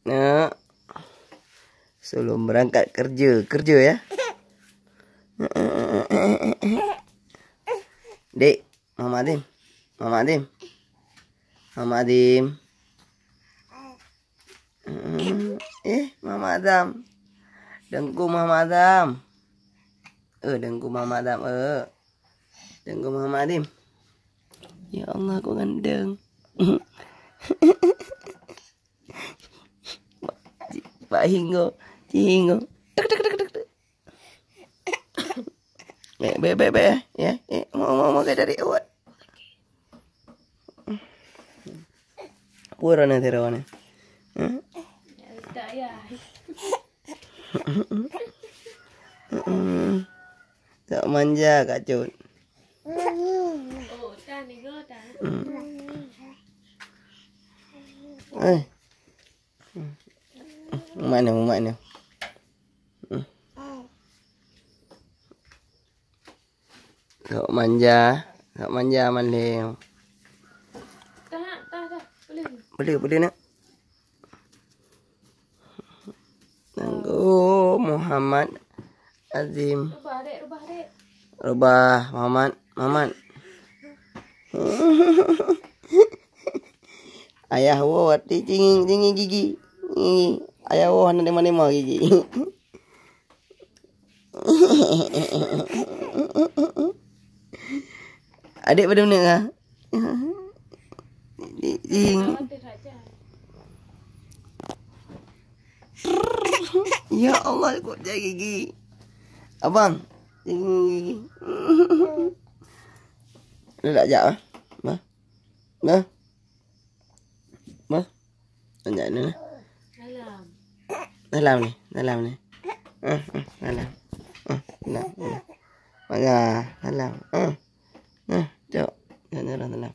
Nah, sebelum berangkat kerja ya. Dek, Mama Adim. Mama Adim. Mama Adam. Dengku Mama Adam. Dengku Mama Adam. Dengku Mama Adim. Ya Allah, aku gandeng. Pak Hinggo, Hinggo. Be ya. Mau ke dari awak. Pura nanti rawannya. Tak manja Kak Cut. Mana? Tak manja Manleng. Boleh nak. Tunggu Muhammad Azim. Rubah Muhammad. Ayah wo hati cinging gigi. Ayah wo hana nema gigi. Adik pada mana kah? Ya Allah, kok jaga gigi. Abang, gigi. Lu tak jauh? Bah. Tanya ni lah. Dalam ni. Dalam. Mana? Dalam. Jom. Jangan dalam.